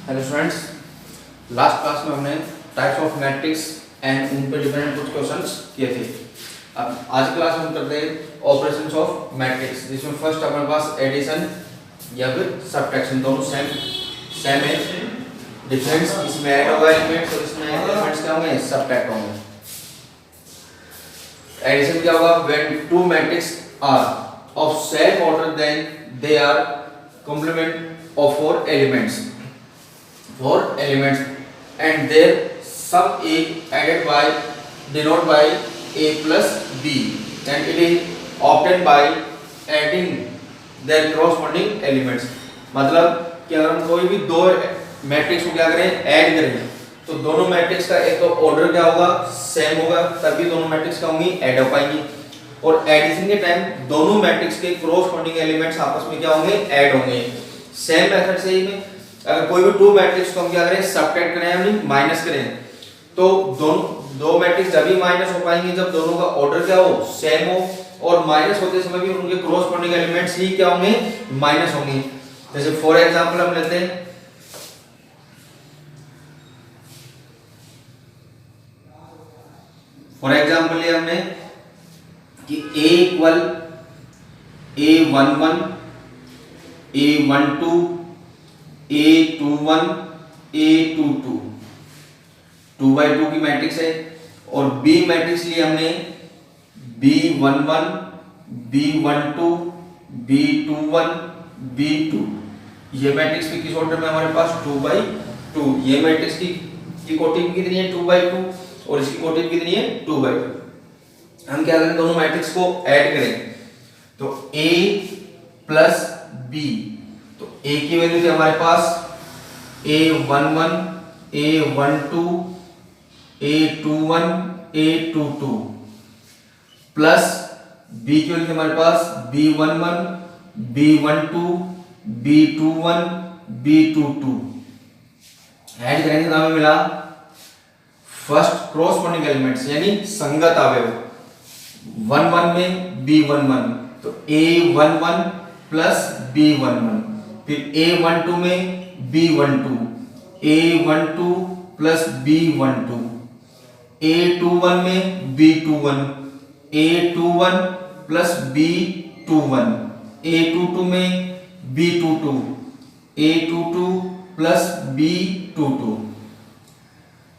Hello students, last class में हमने types of matrix and उन पर डिपेंडेंट कुछ क्वेश्चंस किए थे। अब आज क्लास में हम करते हैं ऑपरेशंस ऑफ मैट्रिक्स, जिसमें फर्स्ट हमारे पास एडिशन या फिर सब्ट्रैक्शन, दोनों सेम है। डिफरेंस इसमें ऐड होगा एलिमेंट्स और इसमें एलिमेंट्स क्या होंगे, सब्ट्रैक्ट होंगे। एडिशन क्या होगा, when two matrix are of same order then they are complement of four elements and their sum is added by denoted by a plus b and it is obtained by adding their corresponding elements। मतलब कि अगर हम कोई भी दो matrix को क्या करें, ऐड करें, तो दोनों मैट्रिक्स का एक तो ऑर्डर क्या होगा, सेम होगा, तभी दोनों मैट्रिक्स क्या होंगी, ऐड हो पाएंगी। और एडिशन के टाइम दोनों मैट्रिक्स के कॉरस्पॉन्डिंग एलिमेंट्स आपस में क्या होंगे, ऐड होंगे। सेम मेथड से ही में अगर कोई भी टू मैट्रिक्स को हम क्या करें, सब्ट्रैक्ट करें यानी माइनस करें, तो दो मैट्रिक्स जब माइनस हो पाएंगे जब दोनों का ऑर्डर क्या हो, सेम हो, और माइनस होते समय भी उनके कॉरस्पॉन्डिंग एलिमेंट्स ही क्या होंगे, माइनस होंगे। जैसे फॉर एग्जांपल हम लेते हैं लिया हमने कि a equal a11 a12 a21 a22 2x2 की मैट्रिक्स है। और b मैट्रिक्स लिए हमने b11 b12 b21 b2। ये मैट्रिक्स भी किस ऑर्डर में हमारे पास, 2x2। ये मैट्रिक्स की कोटि कितनी है, 2x2, और इसकी कोटि कितनी है, 2x2। हम क्या करें, दोनों मैट्रिक्स को ऐड करें, तो a प्लस b, तो a की वैल्यू थी हमारे पास a11 a12 a21 a22 plus b की वैल्यू थी हमारे पास b11 b12 b21 b22। Add करेंगे तो हमें मिला फर्स्ट क्रॉसपॉन्डिंग एलिमेंट्स यानी संगत अवयव। 11 में b11, तो a11 प्लस b11, फिर a12 में b12 a12 plus b12, a21 में b21 a21 plus b21, a22 में b22 a22 प्लस b22।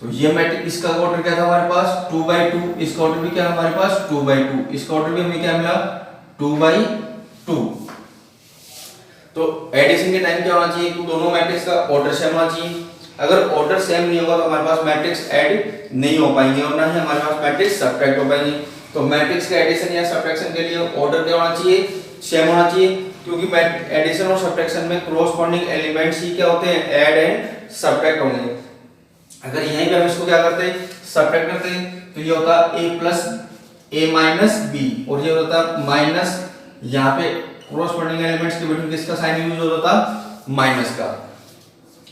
तो ये मैट्रिक्स, इसका ऑर्डर क्या था हमारे पास, 2x2, इसका ऑर्डर भी क्या हमारे पास 2x2, इसका ऑर्डर भी हमें क्या मिला 2x2। तो एडिशन के टाइम क्या होना चाहिए, तो दोनों मैट्रिक्स का ऑर्डर सेम होना चाहिए। अगर ऑर्डर सेम नहीं होगा तो हमारे पास मैट्रिक्स ऐड नहीं हो पाएंगे और ना ही हमारे पास मैट्रिक्स सब्ट्रैक्ट हो पाएंगे। तो मैट्रिक्स का एडिशन या सब्ट्रैक्शन के लिए ऑर्डर क्या होना चाहिए, सेम होना चाहिए, क्योंकि एडिशन और सब्ट्रैक्शन में कॉरस्पॉन्डिंग एलिमेंट्स ही क्या होते हैं, ऐड एंड सब्ट्रैक्ट होंगे। अगर यहीं पे हम इसको क्या करते हैं, सब्ट्रैक्ट करते हैं, तो ये होता a plus a minus b, और ये होता माइनस, यहाँ पे कॉरस्पॉन्डिंग एलिमेंट्स के बिटवीन किसका साइन यूज होता, माइनस का।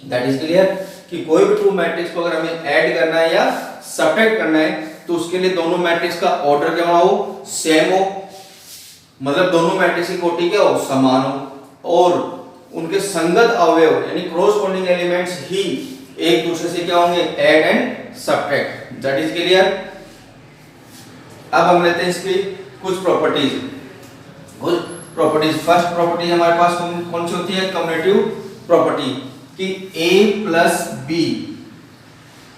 दैट इज क्लियर कि कोई भी टू मैट्रिक्स को अगर हमें ऐड करना है या सब्ट्रैक्ट करना है तो उसके लिए दोनों मैट्रिक्स का ऑर्डर क्या हो, सेम हो, मतलब दोनों मैट्रिक्स की कोटि क्या हो, समान हो, और उनके संगत अवयव यानी कॉरस्पॉन्डिंग एलिमेंट्स ही एक दूसरे से क्या होंगे, add and subtract. That is clear. अब हम लेते हैं इसकी कुछ प्रॉपर्टीज। फर्स्ट प्रॉपर्टी हमारे पास कौन सी होती है, कम्युटेटिव प्रॉपर्टी, कि a प्लस b,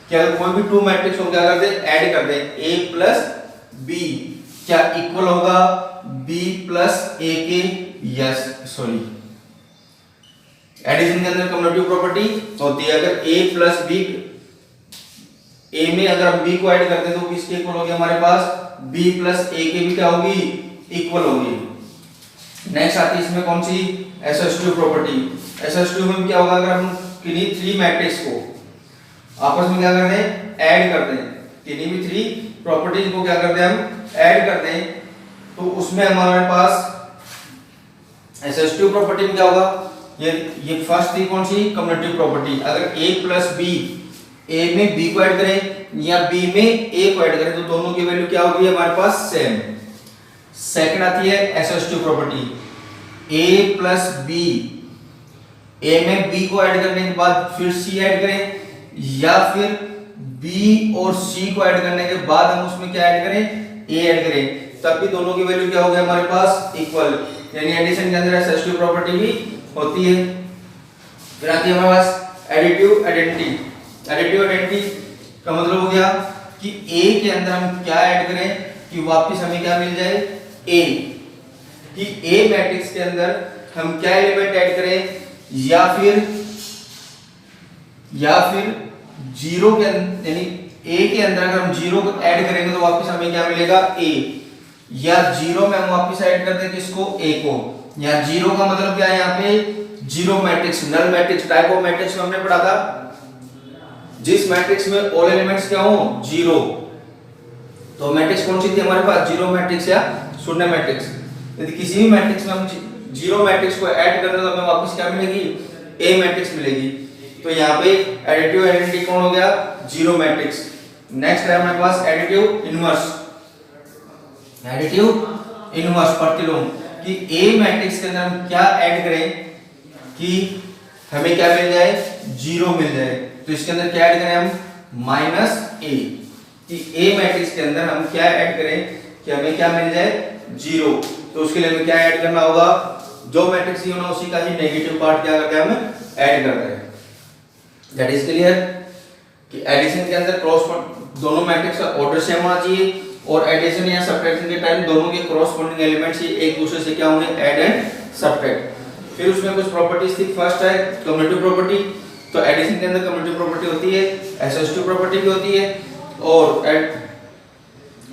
क्या कोई भी टू मैट्रिक्स को क्या करते हैं, ऐड करते हैं, a प्लस b क्या इक्वल होगा b प्लस a के, यस सॉरी, एडिशन के अंदर कम्युटेटिव प्रॉपर्टी होती है। अगर a प्लस b, a में अगर हम b को ऐड करते हैं तो किसके इक्वल होगी, हमारे पास b प्लस a के भी क्या होगी, इक्वल होगी। नेक्स्ट आती है इसमें कौन सी, SH2 प्रॉपर्टी। SH2 में क्या होगा, अगर हम किन्हीं थ्री मैट्रिक्स को आपस में क्या करते हैं, ऐड करते हैं, किन्हीं भी थ्री प्रॉपर्टीज को क्या करते हैं, हम ऐड करते हैं, तो उसमें हमारे पास SH2 प्रॉपर्टी में क्या होगा, ये फर्स्ट थी कौन सी, कम्युटेटिव प्रॉपर्टी। अगर a प्लस b, a में b को ऐड करें या b में a को ऐड करें तो दोनों की वैल्यू क्या होगी, हमारे पास सेम। सेकंड आती है SH2 property, a plus b, ए में बी को ऐड करने के बाद फिर सी ऐड करें, या फिर बी और सी को ऐड करने के बाद हम उसमें क्या ऐड करें, ए ऐड करें, तब भी दोनों की वैल्यू क्या हो गया हमारे पास इक्वल, यानी एडिशन के अंदर एसएसटिव प्रॉपर्टी भी होती है। फिर आती है हमारे पास एडिटिव आइडेंटिटी। एडिटिव आइडेंटिटी का मतलब हो गया कि ए के अंदर हम क्या ऐड करें कि वापस हमें क्या मिल जाए, ए, कि ए मैट्रिक्स के अंदर हम क्या एलिमेंट ऐड करें, या फिर जीरो के यानी ए के अंदर अगर हम जीरो को ऐड करेंगे तो वापस हमें क्या मिलेगा, ए, या जीरो में हम वापस ऐड कर दें किसको, ए को, या जीरो का मतलब क्या है यहाँ पे, zero matrix, null matrix, type of matrix में हमने पढ़ा था जिस मैट्रिक्स में ऑल एलिमेंट्स क्या हो, जीरो। तो मैट्रिक्स कौन सी थी हमारे पास, जीरो मैट्रिक्स या शून्य मैट्रिक्स। यदि किसी भी मैट्रिक्स में हम जीरो मैट्रिक्स को ऐड कर दें तो हमें वापस क्या मिलेगी, ए मैट्रिक्स मिलेगी। तो यहाँ पे एडिटिव आइडेंटिटी कौन हो गया, जीरो मैट्रिक्स। नेक्स्ट है हमारे पास एडिटिव इनवर्स। एडिटिव इनवर्स प्रतिलोम, कि ए मैट्रिक्स के अंदर हम क्या ऐड करें कि हमें क्या मिल जाए, जीरो मिल जाए। तो इसके अंदर क्या ऐड करें हम, माइनस ए, कि ए मैट्रिक्स के अंदर हम क्या ऐड करें कि हमें क्या मिल जाए, जीरो। तो उसके लिए हमें क्या ऐड करना होगा, जो मैट्रिक्स होना उसी का ही नेगेटिव पार्ट क्या करके हम ऐड करते हैं। दैट इज क्लियर कि एडिशन के अंदर क्रॉस दोनों मैट्रिक्स का ऑर्डर सेम होना चाहिए, और एडिशन या सब्ट्रैक्शन के टाइम दोनों के क्रॉसपोंडिंग एलिमेंट्स ही एक दूसरे से क्या होंगे, ऐड एंड सब्ट्रैक्ट। फिर उसमें कुछ प्रॉपर्टीज थी। फर्स्ट है कम्युटेटिव प्रॉपर्टी। तो एडिशन के अंदर कम्युटेटिव प्रॉपर्टी होती है, एसोसिएटिव प्रॉपर्टी भी होती है, और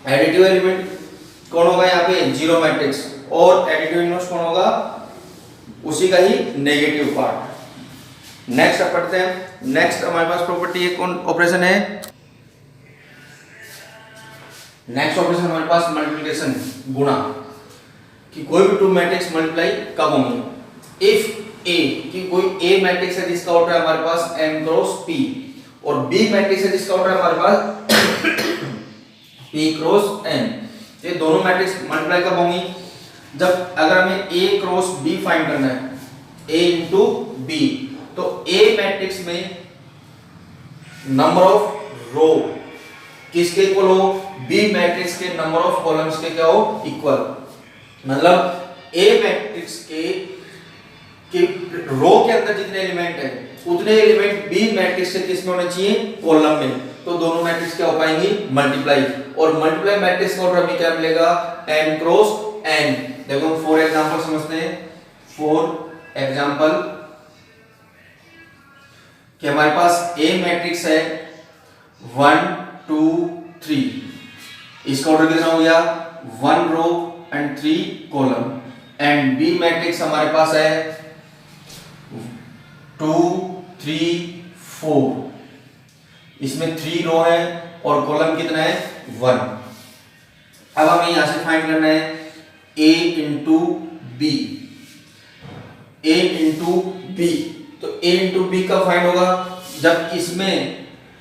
एडिटिव एलिमेंट कौन होगा यहाँ पे, जीरो मैट्रिक्स, और एडिटिव इनवर्स कौन होगा, उसी का ही नेगेटिव पार्ट। नेक्स्ट अब पढ़ते हैं। नेक्स्ट हमारे पास प्रॉपर्टी है, कौन ऑपरेशन है, नेक्स्ट ऑपरेशन हमारे पास मल्टीप्लिकेशन, गुणा, कि कोई भी टू मैट्रिक्स मल्टीप्लाई कब होंगे। इफ ए, कि कोई ए मैट्रिक्स है जिसका ऑर्डर है हमारे पास m क्रॉस p, और b मैट्रिक्स है जिसका ऑर्डर है हमारे पास p क्रॉस n। ये दोनों मैट्रिक्स मल्टीप्लाई कब होंगी, जब अगर हमें a क्रॉस b फाइंड करना है, a इंटू b, तो a मैट्रिक्स में नंबर ऑफ रो किसके इक्वल हो, बी मैट्रिक्स के नंबर ऑफ कॉलम्स के क्या हो, इक्वल। मतलब ए मैट्रिक्स के रो के अंदर जितने एलिमेंट है उतने एलिमेंट बी मैट्रिक्स से किसमें होने चाहिए, कॉलम में। तो दोनों मैट्रिक्स क्या हो पाएंगी, मल्टीप्लाई, और मल्टीप्लाई मैट्रिक्स का ऑर्डर हमें क्या मिलेगा, m क्रॉस n। देखो फॉर एग्जांपल समझते हैं। फॉर एग्जांपल कि हमारे पास ए मैट्रिक्स है 1 2 3, इसका ऑर्डर कितना हो गया, 1 row and 3 column. And B matrix हमारे पास है 2 3 4, इसमें 3 रो है और कॉलम कितना है, 1। अब हमें यहां से फाइंड करना है a into B, a into B. तो a इंटू बी कब फाइंड होगा, जब इसमें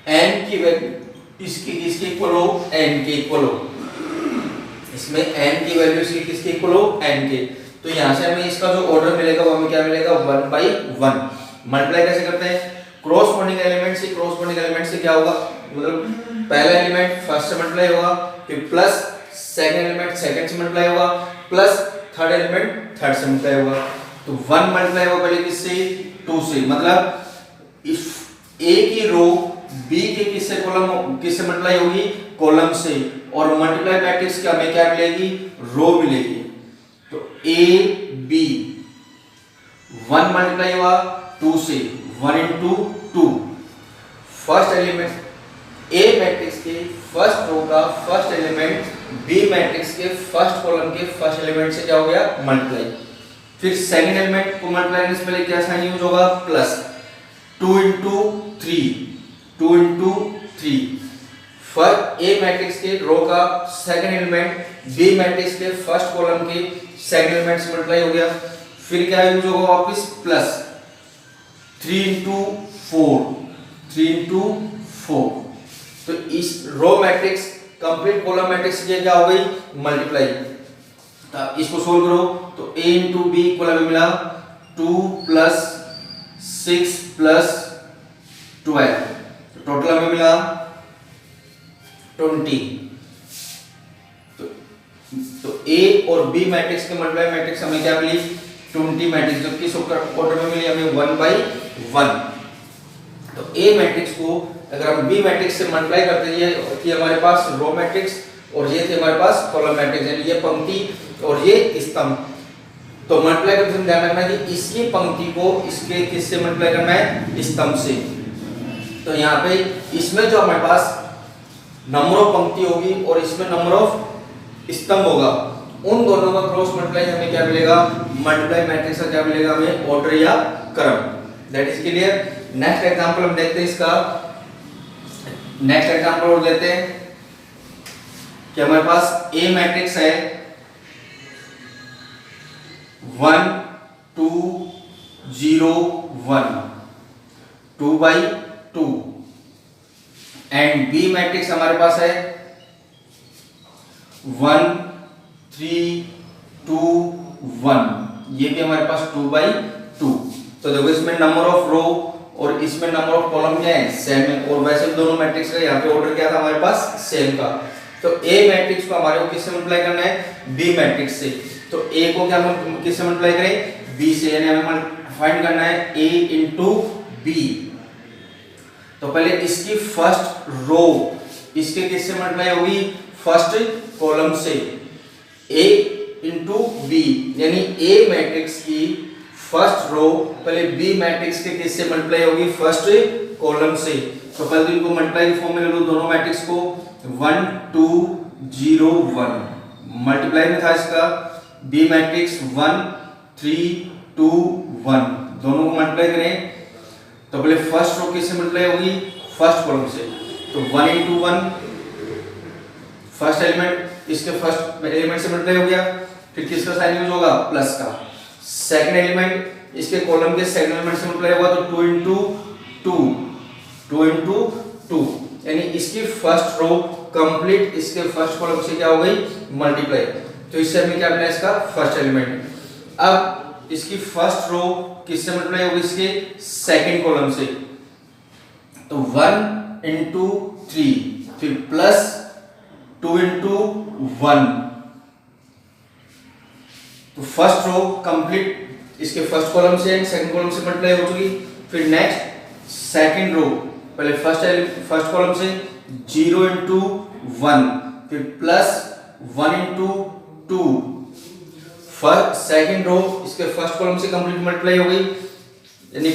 n की वैल्यू इसके किसके इक्वल हो, n के इक्वल हो, इसमें n की वैल्यू इसकी किसके इक्वल हो, n के। तो यहां से हमें इसका जो ऑर्डर मिलेगा वो हमें क्या मिलेगा, 1/1। मल्टीप्लाई कैसे करते हैं, क्रॉसपोंडिंग एलिमेंट से क्रॉसपोंडिंग एलिमेंट से क्या होगा, मतलब पहला एलिमेंट फर्स्ट से मल्टीप्लाई होगा, फिर प्लस सेकंड एलिमेंट सेकंड से मल्टीप्लाई होगा, प्लस थर्ड एलिमेंट थर्ड से मल्टीप्लाई होगा। तो 1 मल्टीप्लाई होगा पहले किससे, 2 से, मतलब इफ a की रो b के किससे कॉलम किससे मल्टीप्लाई होगी, कॉलम से, और मल्टीप्लाई मैट्रिक्स क्या हमें क्या मिलेगी, रो मिलेगी। तो a b 1 मल्टीप्लाई हुआ 2 से, 1 इंटू 2, फर्स्ट एलिमेंट ए मैट्रिक्स के फर्स्ट रो का फर्स्ट एलिमेंट बी मैट्रिक्स के फर्स्ट कॉलम के फर्स्ट एलिमेंट से क्या हो गया, मल्टीप्लाई। फिर सेकंड एलिमेंट को मल्टीप्लाई करने से पहले क्या साइन यूज होगा, plus. 2 into 3, 2 into 3, first A matrix के रो का सेकंड एलिमेंट बी मैट्रिक्स के फर्स्ट कॉलम के सेकंड एलिमेंट से मल्टीप्लाई हो गया। फिर क्या यूज होगा वापस, प्लस 3 इंटू 4, 3 इंटू 4। तो इस row matrix complete column matrix की क्या हो गई, मल्टीप्लाई। तो इसको सोल्व करो तो a इंटू बी इक्वल हमें मिला 2 प्लस 6 प्लस 12, टोटल हमें मिला 20। तो ए और बी मैट्रिक्स के मल्टीप्लाई मैट्रिक्स हमें क्या मिली 20 मैट्रिक्स, जो किस ऑर्डर में मिली हमें 1/1। तो ए मैट्रिक्स को अगर हम बी मैट्रिक्स से मल्टीप्लाई करते हैं, ये थी हमारे पास रो मैट्रिक्स और ये थे हमारे पास कॉलम मैट्रिक्स, यानी ये पंक्ति और ये स्तंभ। तो मल्टीप्लाई करते समय ध्यान रखना कि इसकी पंक्ति को इसके किससे मल्टीप्लाई करना है, स्तंभ से। तो यहाँ पे इसमें जो हमारे पास नंबर ऑफ पंक्ति होगी और इसमें नंबर ऑफ स्तंभ होगा, उन दोनों का क्रॉस मल्टीप्लाई हमें क्या मिलेगा, मल्टीप्लाई मैट्रिक्स का क्या मिलेगा हमें, ऑर्डर या क्रम। That is clear. Next example हम देखते हैं इसका। नेक्स्ट एग्जांपल और लेते हैं कि हमारे पास ए मैट्रिक्स है 1 2 0 1 2/2 एंड बी मैट्रिक्स हमारे पास है 1 3 2 1, ये भी हमारे पास 2/2। तो देखो इसमें नंबर ऑफ रो और इसमें नंबर ऑफ कॉलम क्या है, सेम है। और वैसे दोनों मैट्रिक्स का यहाँ पे ऑर्डर क्या था हमारे पास, सेम का। तो ए मैट्रिक्स को हमारे को किससे मल्टीप्लाई करना है, बी मैट्रिक्स से। तो ए को क्या हम किससे मल्टीप्लाई करें, बी से, यानी हमें फाइंड करना है ए इंटू बी। तो पहले इसकी फर्स्ट रो इसके किससे मल्टीप्लाई होगी, फर्स्ट कॉलम से, ए इंटू बी, यानी ए मैट्रिक्स की फर्स्ट रो पहले बी मैट्रिक्स के किससे मल्टीप्लाई होगी, फर्स्ट कॉलम से। तो पहले तो इनको मल्टीप्लाई फॉर्म में ले लो दोनों मैट्रिक्स को, 1 2 0 1 मल्टीप्लाई में था इसका बी मैट्रिक्स 1 3 2 1, दोनों को मल्टीप्लाई करें तो पहले फर्स्ट रो किससे मल्टीप्लाई होगी, फर्स्ट कॉलम से। तो 1 इंटू 1 फर्स्ट एलिमेंट इसके फर्स्ट एलिमेंट से मल्टीप्लाई हो गया, फिर किसका साइन यूज होगा, प्लस का। सेकंड एलिमेंट इसके कॉलम के सेकंड एलिमेंट से मल्टीप्लाई होगा, तो 2 इंटू 2 यानी इसकी फर्स्ट रो कंप्लीट इसके फर्स्ट कॉलम से क्या हो गई, मल्टीप्लाई। तो इससे हमें क्या मिला, इसका फर्स्ट एलिमेंट। अब इसकी फर्स्ट रो किससे मल्टीप्लाई होगी, इसके सेकंड कॉलम से। तो 1 इंटू 3 फिर प्लस 2 इंटू 1, तो फर्स्ट रो कंप्लीट इसके फर्स्ट कॉलम से एंड सेकंड कॉलम से मल्टीप्लाई हो चुकी। फिर नेक्स्ट सेकंड रो पहले फर्स्ट कॉलम से 0 इंटू 1 फिर plus 1 into 2, first second row इसके फर्स्ट कॉलम से कंप्लीट मल्टीप्लाई हो गई, यानी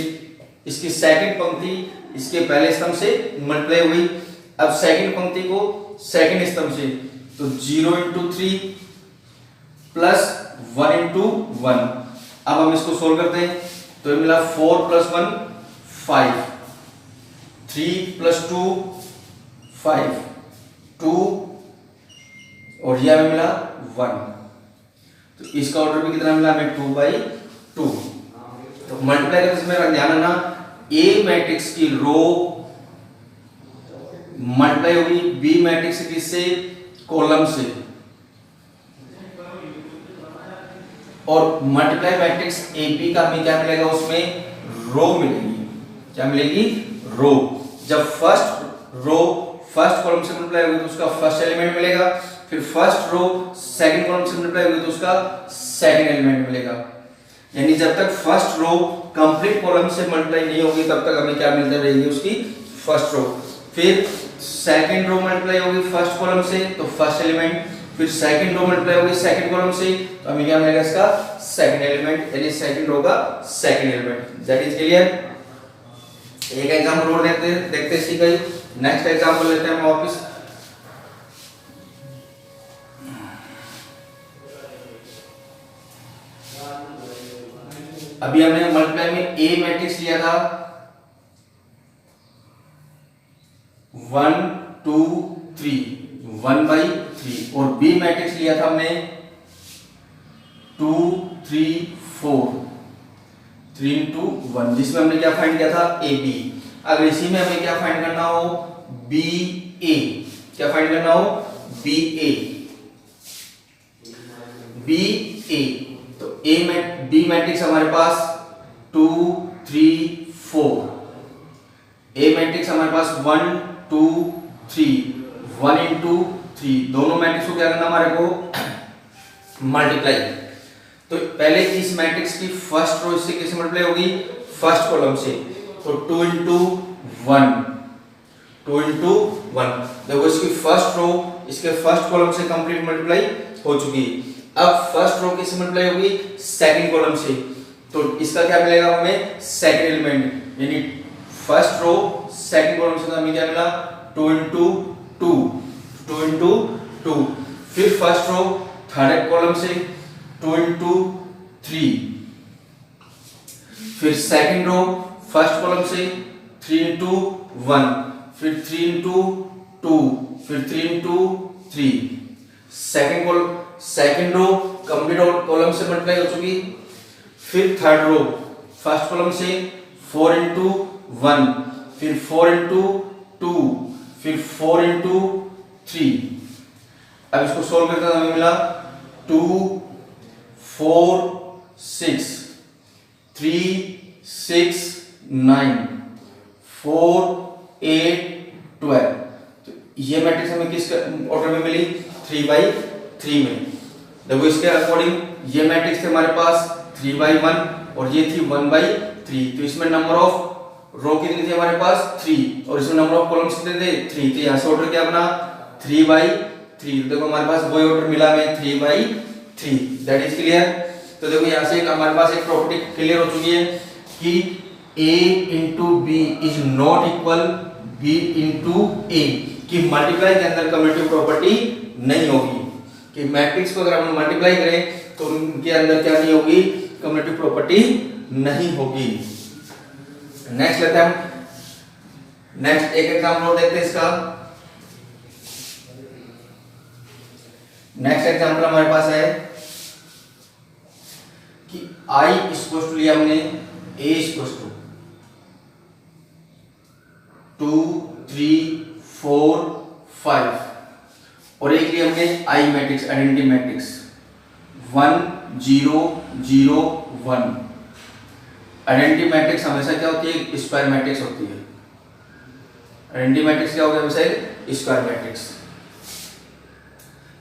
इसकी सेकंड पंक्ति इसके पहले स्तंभ से मल्टीप्लाई हो गई। अब सेकंड पंक्ति को सेकंड स्तंभ से, तो 0 इंटू 3 प्लस 1 इंटू 1। अब हम इसको सोल्व करते हैं तो ये मिला 4 प्लस 1 5, 3 प्लस 2 5 2 और ये हमें मिला 1। तो इसका ऑर्डर भी कितना मिला हमें, 2/2। तो मल्टीप्लाई करने में ध्यान रखना, ए मैट्रिक्स की रो मल्टीप्लाई होगी बी मैट्रिक्स किससे, कॉलम से, और मल्टीप्लाई मैट्रिक्स एपी का हमें क्या मिलेगा, उसमें रो मिलेगी। क्या मिलेगी, रो। जब फर्स्ट रो फर्स्ट कॉलम से मल्टीप्लाई होगी तो उसका फर्स्ट एलिमेंट मिलेगा, फिर फर्स्ट रो सेकंड कॉलम से मल्टीप्लाई होगी तो उसका सेकंड एलिमेंट मिलेगा। यानी जब तक फर्स्ट रो कंप्लीट कॉलम से मल्टीप्लाई नहीं होगी तब तक हमें क्या मिलता रहेगी, उसकी फर्स्ट रो। फिर सेकंड रो मल्टीप्लाई होगी फर्स्ट कॉलम से तो फर्स्ट एलिमेंट, फिर सेकंड रो मल्टीप्लाई होगी सेकंड कॉलम से तो हमें क्या मिलेगा, इसका सेकंड एलिमेंट, यानी सेकंड रो का second element. That is clear. एक एग्जांपल और देखते हैं इसी का। नेक्स्ट एग्जांपल लेते हैं हम वापस। अभी हमने मल्टीप्लाई में ए मैट्रिक्स लिया था 1 2 3 1/3 और बी मैट्रिक्स लिया था हमने 2 3 4 3 इंटू 1, जिसमें हमने क्या फाइंड किया था, ए बी। अगर इसी में हमें क्या फाइंड करना हो, बी ए, क्या फाइंड करना हो, बी ए तो ए में बी मैट्रिक्स हमारे पास 2 3 4। ए मैट्रिक्स हमारे पास 1 2 3, 1 into 3, दोनों मैट्रिक्स को क्या करना हमारे को मल्टीप्लाई। तो पहले इस मैट्रिक्स की फर्स्ट रो इससे कैसे मल्टीप्लाई होगी, फर्स्ट कॉलम से, तो 2 into 1, 2 into 1। देखो इसकी फर्स्ट रो इसके फर्स्ट कॉलम से कंप्लीट मल्टीप्लाई हो चुकी। अब फर्स्ट रो कैसे मल्टीप्लाई होगी, सेकंड कॉलम से, तो इसका क्या मिलेगा हमें, सेकंड एलिमेंट, यानी फर्स्ट रो सेकंड कॉलम से हमें क्या मिला, 2 into 2, 2 into 2। फिर फर्स्ट रो थर्ड कॉलम से 2 into 3, फिर सेकंड रो फर्स्ट कॉलम से 3 into 1, फिर 3 into 2, फिर 3 into 3। Second row complete column से मल्टीप्लाई हो चुकी। फिर थर्ड रो फर्स्ट कॉलम से 4 into 1, फिर 4 into 2, फिर 4 into 3। अब इसको सोल्व करते हैं, हमें मिला 2 4 6 3 6 9 4 8 12। तो ये मैट्रिक्स हमें किस ऑर्डर में मिली, 3/3 में। देखो इसके अकॉर्डिंग ये मैट्रिक्स थे हमारे पास 3/1 और ये थी 1/3। तो इसमें नंबर ऑफ रो कितनी थी हमारे पास, 3, और इसमें नंबर ऑफ कॉलम्स कितने थे, 3। तो यहाँ से ऑर्डर क्या बना, 3/3। देखो हमारे पास वही ऑर्डर मिला हमें, 3/3। That is clear. तो देखो यहाँ से हमारे पास एक प्रॉपर्टी क्लियर हो चुकी है कि a into b is not equal b into a, कि मल्टीप्लाई के अंदर कम्यूटेटिव प्रॉपर्टी नहीं होगी, कि मैट्रिक्स को अगर हम मल्टीप्लाई करें तो उनके अंदर क्या नहीं होगी, कम्यूटेटिव प्रॉपर्टी नहीं होगी। नेक्स्ट लेते हैं हम, नेक्स्ट एक एग्जांपल और देखते हैं इसका। नेक्स्ट एग्जांपल हमारे पास है कि i इक्वल टू लिया हमने a इक्वल टू 2 3 4 5, और एक लिया हमने i matrix, identity matrix 1 0 0 1। Identity matrix हमेशा क्या होती है, स्क्वायर मैट्रिक्स होती है। आइडेंटिटी मैट्रिक्स क्या होगा, हमेशा स्क्वायर मैट्रिक्स।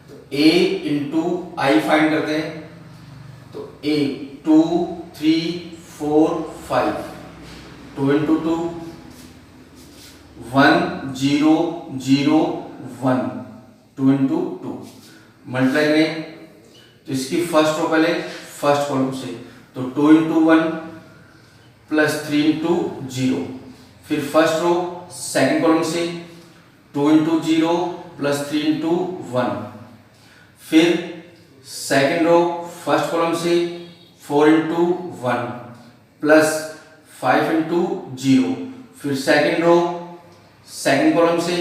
तो a इंटू आई फाइंड करते हैं, तो a 2 3 4 5, 2 into 2 1 0 0 1, 2 into 2 मल्टीप्लाई करें। तो इसकी फर्स्ट रो पहले फर्स्ट कॉलम से, तो 2 into 1 प्लस 3 into 0। फिर फर्स्ट रो सेकंड कॉलम से 2 into 0 प्लस 3 into 1। फिर सेकंड रो फर्स्ट कॉलम से 4 into 1 प्लस 5 into 0। फिर सेकंड रो सेकंड कॉलम से,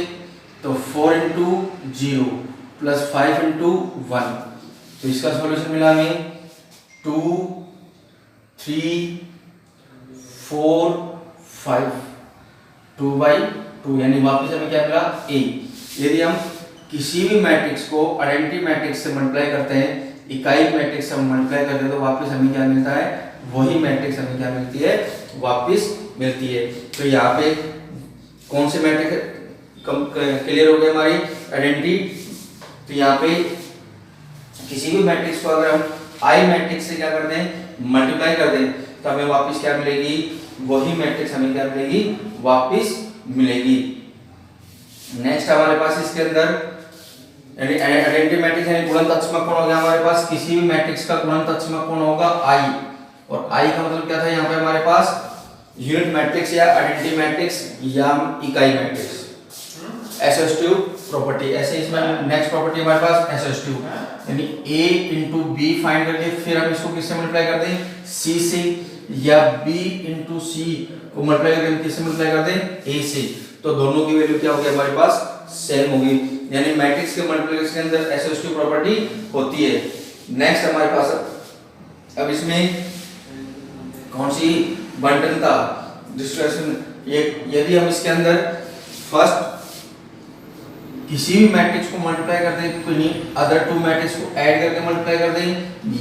तो 4 into 0 प्लस 5 into 1। तो इसका सॉल्यूशन मिला हमें 2 3 4 5, 2/2, यानी वापस हमें क्या मिला, a। यदि हम किसी भी मैट्रिक्स को आइडेंटिटी मैट्रिक्स से मल्टीप्लाई करते हैं, इकाई मैट्रिक्स से मल्टीप्लाई करते हैं, तो वापस हमें क्या मिलता है, वही मैट्रिक्स हमें क्या मिलती है, वापस मिलती है। तो यहाँ पे कौन से मैट्रिक्स क्लियर हो गए हमारी आइडेंटिटी। तो यहाँ पे किसी भी मैट्रिक्स को अगर हम आई मैट्रिक्स से क्या करते हैं, मल्टीप्लाई कर दें, तो हमें वापस क्या मिलेगी, वही मैट्रिक्स हमें क्या मिलेगी, वापस मिलेगी। नेक्स्ट हमारे पास इसके अंदर आइडेंटिटी मैट्रिक्स यानी गुणनतात्मक कोण हो गया हमारे पास, किसी भी मैट्रिक्स का गुणनतात्मक कोण होगा i, और i का मतलब क्या था यहाँ पे हमारे पास, यूनिट मैट्रिक्स या आइडेंटिटी मैट्रिक्स या इकाई मैट्रिक्स। एसोसिएटिव प्रॉपर्टी, ऐसे इसमें नेक्स्ट प्रॉपर्टी हमारे पास एसोसिएटिव, यानी a into b फाइंड करके फिर हम इसको किससे मल्टीप्लाई कर दें, c से, या b into c को मल्टीप्लाई करके हम किससे मल्टीप्लाई कर दें, a से। तो दोनों की वैल्यू क्या होगी हमारे पास, सेम होगी, यानी मैट्रिक्स के मल्टीप्लिकेशन के अंदर एसोसिएटिव प्रॉपर्टी होती है। नेक्स्ट हमारे पास अब इसमें कौन सी बंटनता डिस्ट्रीब्यूशन, यदि हम इसके अंदर फर्स्ट किसी भी मैट्रिक्स को मल्टीप्लाई कर दें, किन्हीं अदर टू मैट्रिक्स को ऐड करके मल्टीप्लाई कर दें,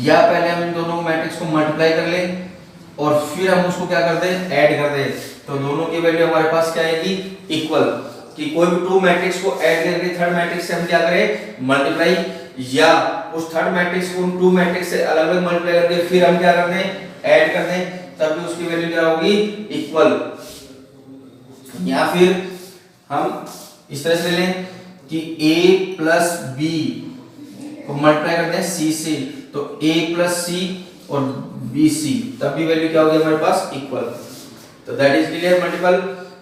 या पहले हम इन दोनों मैट्रिक्स को मल्टीप्लाई कर लें और फिर हम उसको क्या कर दें, ऐड कर दें, तो दोनों की वैल्यू हमारे पास क्या आएगी, इक्वल। कि कोई भी टू मैट्रिक्स को ऐड करके थर्ड मैट्रिक्स से हम क्या करें, मल्टीप्लाई, या उस थर्ड मैट्रिक्स को टू मैट्रिक्स से अलग अलग मल्टीप्लाई करके फिर हम क्या करते हैं, ऐड करते हैं, तब भी उसकी वैल्यू क्या होगी, इक्वल। या फिर हम इस तरह से ले लें कि a प्लस बी को मल्टीप्लाई करते हैं c से, तो a प्लस सी और बी सी, तब भी वैल्यू क्या होगी हमारे पास, इक्वल। तो दैट इज क्लियर मल्टीपल,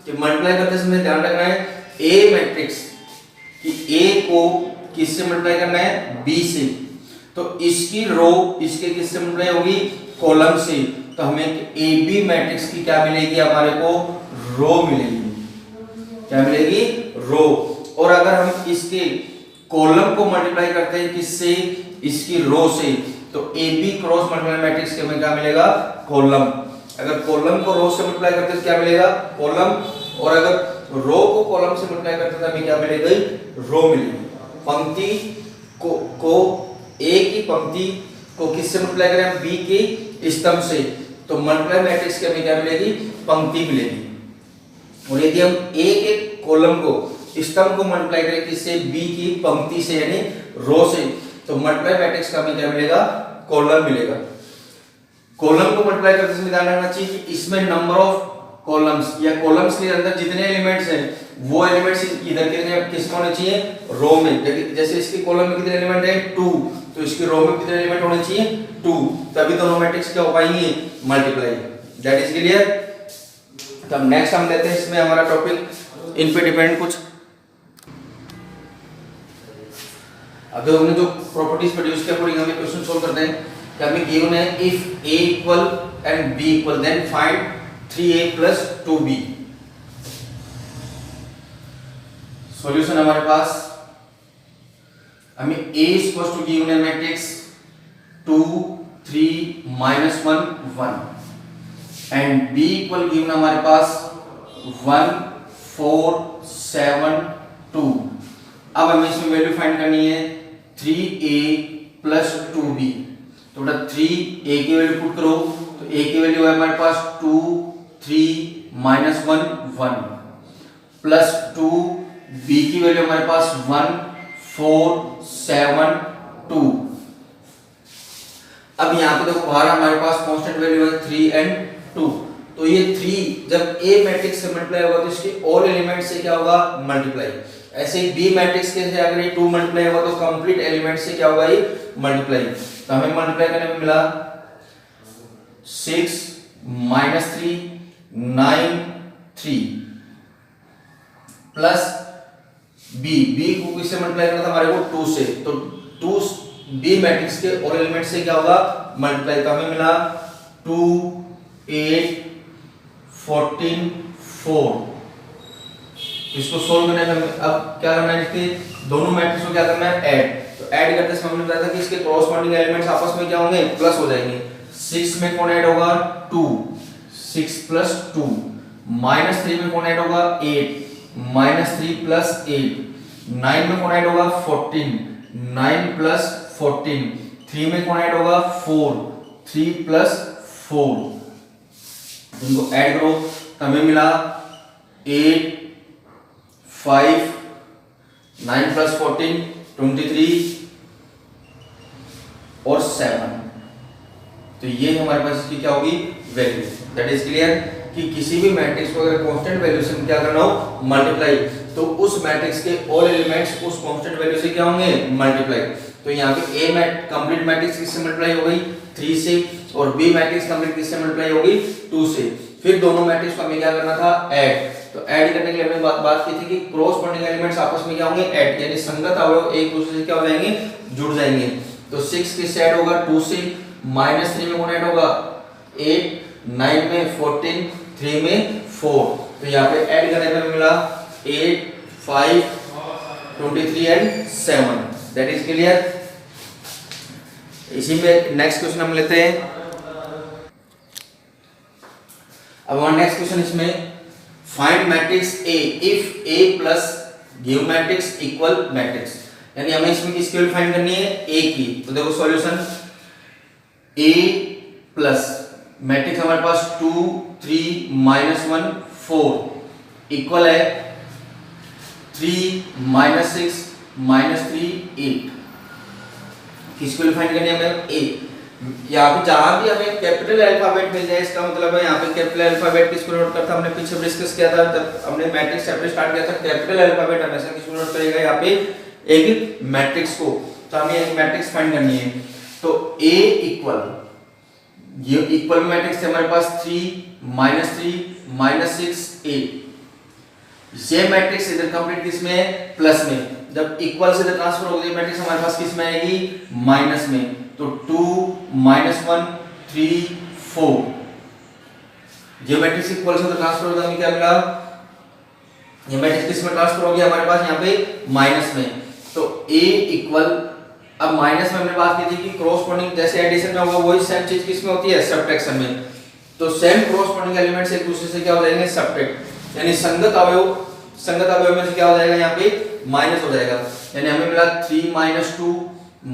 कि मल्टीप्लाई करते समय ध्यान रखना है a मैट्रिक्स कि a को किससे मल्टीप्लाई करना है, b से, तो इसकी रो इसके किससे मल्टीप्लाई होगी, कॉलम से, तो हमें ए बी मैट्रिक्स की क्या मिलेगी, हमारे को रो मिलेगी, क्या मिलेगी, रो। और अगर हम इसके कॉलम को मल्टीप्लाई करते हैं किससे, इसकी रो से, तो A B cross multiply matrix के हमें क्या मिलेगा, कॉलम। अगर कॉलम को रो से मल्टीप्लाई करते हैं तो क्या मिलेगा, कॉलम, और अगर रो को कॉलम से मल्टीप्लाई करते हैं तो हमें क्या मिलेगी, रो मिलेगी। पंक्ति को ए की पंक्ति को किससे मल्टीप्लाई करें हम, बी के स्तंभ से, तो मल्टीप्लाई मैट्रिक्स के हमें क्या मिलेगी, पंक्ति मिलेगी। और यदि हम ए के कॉलम को स्तंभ को मल्टीप्लाई करें किससे, बी की पंक्ति से यानी रो से, तो मल्टीप्लाई मैट्रिक्स का हमें क्या मिलेगा, कॉलम मिलेगा। कॉलम को मल्टीप्लाई करते समय ध्यान रखना चाहिए कि इसमें नंबर ऑफ कॉलम्स या कॉलम्स के अंदर जितने एलिमेंट्स हैं वो एलिमेंट्स इधर के किसमें होने चाहिए, रो में। जैसे इसके कॉलम में कितने एलिमेंट हैं, 2, तो इसके रो में कितने एलिमेंट होने चाहिए, 2, तभी दोनों मैट्रिक्स क्या हो पाएंगे, मल्टीप्लाई। That is clear. तब नेक्स्ट हम लेते हैं इसमें हमारा टॉपिक इन पे डिपेंड कुछ। अब जो हमने जो प्रॉपर्टीज प्रोड्यूस किया अकॉर्डिंग हमें क्वेश्चन सॉल्व करते हैं कि हमें गिवन है if a equal and b equal then find 3a plus 2b। Solution हमारे पास, हमें a इक्वल टू गिवन है matrix 2 3 -1 1 and b equal given हमारे पास 1 4 7 2। अब हमें इसमें वैल्यू फाइंड करनी है 3a plus 2b। तो बेटा 3a की वैल्यू पुट करो, तो a की वैल्यू है हमारे पास 2 3 -1 1 प्लस 2, b की वैल्यू हमारे पास 1 4 7 2। अब यहाँ पे देखो बाहर हमारे पास कांस्टेंट वैल्यू है 3 एंड 2, तो ये 3 जब a मैट्रिक्स से मल्टीप्लाई होगा तो इसके ऑल एलिमेंट से क्या होगा, मल्टीप्लाई। ऐसे ही b मैट्रिक्स के से अगर ये 2 मल्टीप्लाई होगा तो कंप्लीट एलिमेंट से क्या होगा, ये मल्टीप्लाई। तो हमें मल्टीप्लाई करने में मिला 6 -3 9 3 प्लस b को किससे मल्टीप्लाई करना था हमारे को 2 से, तो 2 b मैट्रिक्स के और एलिमेंट से क्या होगा, मल्टीप्लाई। तो हमें मिला 2 8 14 4। इसको सोल्व करने में अब क्या करना है, इसके दोनों मैट्रिक्स को क्या करना है, ऐड। तो ऐड करते समय हमने बताया था कि इसके कॉरस्पॉन्डिंग एलिमेंट्स आपस में क्या होंगे, प्लस हो जाएंगे। 6 में कौन ऐड होगा, 2, 6 प्लस 2। -3 में कौन ऐड होगा, 8, -3 प्लस 8। 9 में कौन ऐड होगा, 14, 9 प्लस 14। 3 में कौन ऐड होगा, 4, 3 प्लस 4। इनको ऐड करो तो हमें मिला 8 5 9 प्लस 14 23 और 7। तो ये हमारे पास इसकी क्या होगी, वैल्यू। दैट इज क्लियर कि किसी भी मैट्रिक्स को अगर कांस्टेंट वैल्यू से क्या करना हो, मल्टीप्लाई, तो उस मैट्रिक्स के ऑल एलिमेंट्स उस कांस्टेंट वैल्यू से क्या होंगे, मल्टीप्लाई। तो यहाँ पे a कंप्लीट मैट्रिक्स किससे मल्टीप्लाई हो गई, 3 से, और b मैट्रिक्स कंप्लीट किससे मल्टीप्लाई होगी, 2 से। फिर दोनों मैट्रिक्स को हमें क्या करना था, ऐड। तो ऐड करने के लिए हमने बात की थी कि क्रॉसपॉन्डिंग एलिमेंट्स आपस में क्या होंगे, ऐड, यानी संगत अवयव एक दूसरे से क्या हो जाएंगे, जुड़ जाएंगे। तो 6 किससे ऐड होगा, 2 से। -3 में कौन ऐड होगा, 8, 9 में 14, 3 में 4। तो यहाँ पे ऐड करने में मिला 8 5 23 एंड 7। That is clear. इसी में नेक्स्ट क्वेश्चन हम लेते हैं। अब हमारा नेक्स्ट क्वेश्चन इसमें find matrix A if A plus given matrix equal matrix, यानी हमें इसमें किसकी वैल्यू फाइंड करनी है, A की। तो देखो सॉल्यूशन, A प्लस मैट्रिक्स हमारे पास 2 3 -1 4 इक्वल है 3 माइनस 6 माइनस 3 8। किसको फाइंड करनी है हमें? ए। यहाँ पे जहां भी हमें कैपिटल अल्फाबेट मिल जाए इसका मतलब है यहाँ पे कैपिटल अल्फाबेट किसको नोट करता, हमने पीछे डिस्कस किया था जब हमने मैट्रिक्स चैप्टर स्टार्ट किया था, कैपिटल अल्फाबेट हमेशा किसको नोट करेगा यहाँ पे? एक मैट्रिक्स को। तो हमें एक मैट्रिक्स फाइंड करनी है। तो ए इक्वल, ये इक्वल मैट्रिक्स है हमारे पास 3 माइनस 3 माइनस 6 8। ये मैट्रिक्स इधर कंप्लीट किसमें है? प्लस में। जब इक्वल से इधर ट्रांसफर हो गई मैट्रिक्स हमारे पास किसमें आएगी? माइनस में। तो 2 माइनस 1 3 4। ये मैट्रिक्स इक्वल से ट्रांसफर हो गया, क्या मिला? ये मैट्रिक्स किसमें ट्रांसफर हो गया हमारे पास? यहाँ पे माइनस में। तो a इक्वल, अब माइनस में हमने बात की थी कि क्रॉसपोंडिंग जैसे एडिशन में होगा वही सेम चीज किसमें होती है? सब्ट्रैक्शन में। तो सेम क्रॉसपोंडिंग एलिमेंट्स एक दूसरे से क्या हो जाएंगे? सब्ट्रैक्ट, यानी संगत अवयव में से क्या हो जाएगा? यहाँ पे माइनस हो जाएगा। यानी हमें मिला 3 माइनस 2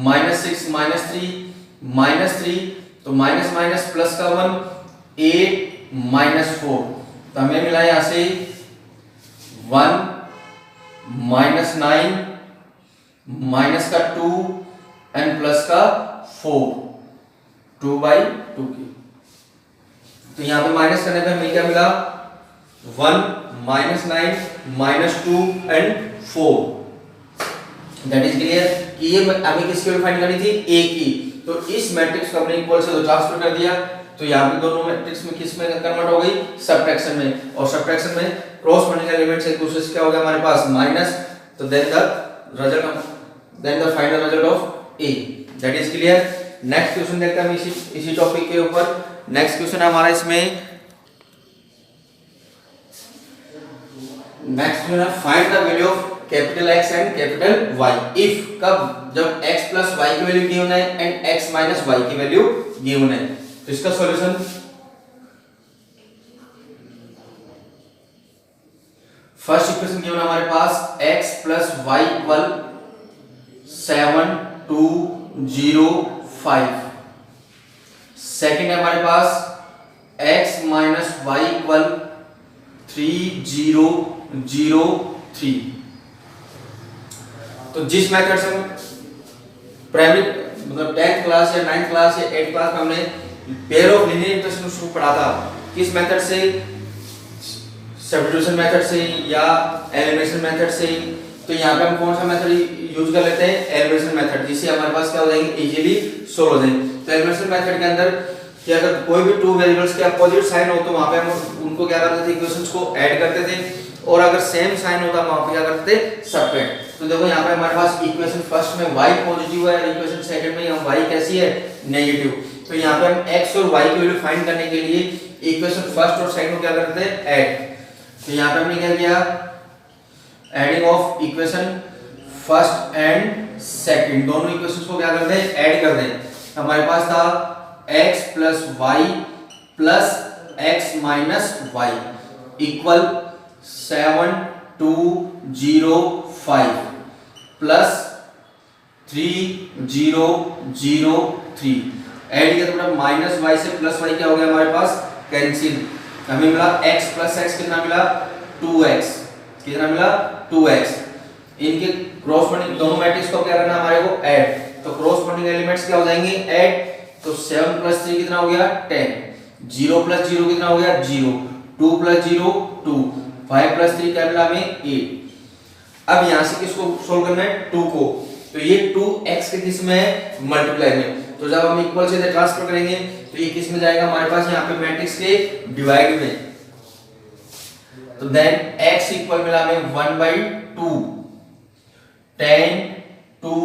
माइनस 6 माइनस 3 माइनस 3, तो माइनस माइनस प्लस का 1 8 माइनस 4। तो हमें मिला यहाँ से 1 माइनस 9 माइनस का 2 एंड प्लस का 4 2/2 की। तो यहाँ पे माइनस करने पे हमें क्या मिला? 1 minus 9 minus 2 and 4। That is clear कि ये हमें किसकी वैल्यू फाइंड करनी थी? ए की। तो इस मैट्रिक्स को हमने इक्वल से ट्रांसफर कर दिया। तो यहाँ पे दोनों मैट्रिक्स में किस में कन्वर्ट हो गई? सब्ट्रैक्शन में। और सब्ट्रैक्शन में क्रॉसपोंडिंग एलिमेंट्स एक दूसरे से क्या हो गया हमारे पास? माइनस। तो then the final result of A. That is clear. Next question देखते हैं हम इसी टॉपिक के ऊपर। नेक्स्ट क्वेश्चन है हमारा इसमें, नेक्स्ट क्वेश्चन है find the value of capital X and capital Y if, कब? जब x प्लस y की वैल्यू गिवन है एंड x माइनस y की वैल्यू गिवन है। तो इसका सॉल्यूशन, फर्स्ट इक्वेशन गिवन हमारे पास x plus y equal 7 2 0 5। Second है हमारे पास x माइनस y इक्वल 3 0 0 3। तो जिस मेथड से प्राइमरी मतलब 10th क्लास या 9th क्लास या 8th क्लास में हमने पेयर ऑफ लीनियर इक्वेशंस को पढ़ा था, किस मेथड से? सब्स्टिट्यूशन मेथड से या एलिमिनेशन मेथड से। तो यहाँ पे हम कौन सा मेथड यूज कर लेते हैं? एलिमिनेशन मेथड, जिससे हमारे पास क्या हो जाएंगे? इजीली सोल्व हो जाएंगे। तो एलिमिनेशन मेथड के अंदर कि अगर कोई भी टू वेरिएबल्स के अपोजिट साइन हो तो वहां पे हम उनको क्या करते थे? इक्वेशंस को ऐड करते थे। और अगर सेम साइन होता वहां पे क्या करते थे? सब्ट्रैक्ट। तो देखो यहाँ पे हमारे पास इक्वेशन फर्स्ट में y पॉजिटिव है और इक्वेशन सेकंड में हम y कैसी है? नेगेटिव। तो यहाँ पे हम x और y की वैल्यू फाइंड करने के लिए इक्वेशन फर्स्ट और सेकंड को क्या करते हैं? ऐड। तो यहाँ पे हमने क्या किया? Adding of equation first and second, दोनों इक्वेशंस को क्या करते हैं? ऐड कर दें। हमारे पास था x plus y plus x minus y equal 7 2 0 5 plus 3 0 0 3। Add किया तो माइनस y से प्लस y क्या हो गया हमारे पास? कैंसिल। हमें मिला x प्लस x कितना मिला? 2x। कितना मिला? 2x। इनके क्रॉसपोंडिंग दोनों मैट्रिक्स को क्या करना हमारे को? ऐड। तो क्रॉसपोंडिंग एलिमेंट्स क्या हो जाएंगे? ऐड। तो 7 प्लस 3 कितना हो गया? 10। 0 प्लस 0 कितना हो गया? 0। 2 प्लस 0 2। 5 प्लस 3 क्या मिला हमें? 8। अब यहां से किसको सोल्व करना है? 2 को। तो ये 2x के किस में है? मल्टीप्लाई में। तो जब हम इक्वल से ट्रांसफर करेंगे तो ये किस में जाएगा हमारे पास? यहाँ पे मैट्रिक्स के डिवाइड में। तो देन x इक्वल मिला हमें 1/2 10 2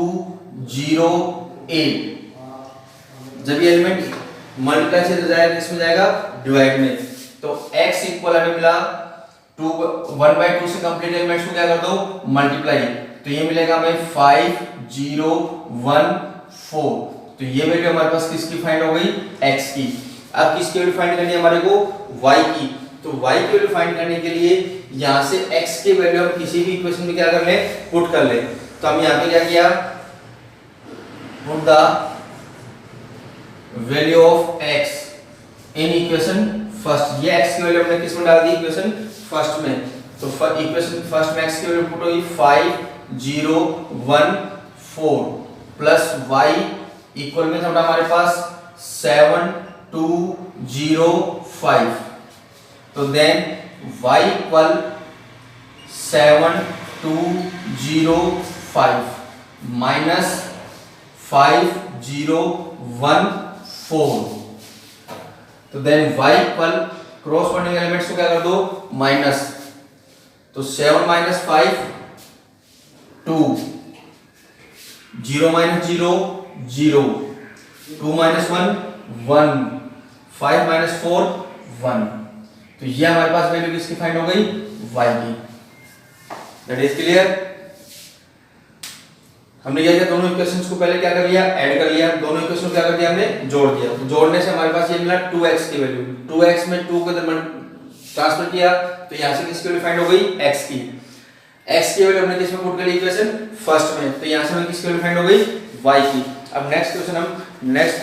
0 8। जब ये एलिमेंट मल्टीप्लाई से जाएगा किस में जाएगा? डिवाइड में। तो x इक्वल हमें मिला 1/2 से कंप्लीट एलिमेंट्स को क्या कर दो? मल्टीप्लाई। तो ये मिलेगा हमें 5 0 1 4। तो ये वैल्यू हमारे पास किसकी फाइंड हो गई? x की। अब किसकी वैल्यू फाइंड करनी है हमारे को? y की। तो y की वैल्यू फाइंड करने के लिए यहां से x की वैल्यू हम किसी भी इक्वेशन में क्या कर ले? पुट कर ले। तो हम यहां पे क्या किया? Put the value of x in equation first. ये x की वैल्यू हमने किस में डाल दी? इक्वेशन फर्स्ट में, तो इक्वेशन फर्स्ट में x की वैल्यू पुट होगी 5014 प्लस y इक्वल में था हमारे पास 7205, तो देन y इक्वल 7205 माइनस 5014, तो then y equal corresponding elements को क्या कर दो माइनस, तो 7 माइनस 5 2, 0 माइनस 0 0, 2 माइनस 1 1, 5 माइनस 4 1, तो ये हमारे पास वैल्यू किसकी फाइंड हो गई y की। That is clear. हमने क्या किया, दोनों इक्वेशंस को पहले क्या कर लिया ऐड कर लिया, दोनों इक्वेशन को क्या कर दिया हमने जोड़ दिया, तो जोड़ने से हमारे पास ये मिला 2x की वैल्यू, 2x में 2 को ट्रांसफर किया तो यहां से किसकी वैल्यू फाइंड हो गई x की, x की वैल्यू हमने किसमें पुट करी इक्वेशन फर्स्ट में, तो यहां से हमें किसकी वैल्यू फाइंड हो गई y की। अब नेक्स्ट क्वेश्चन हम नेक्स्ट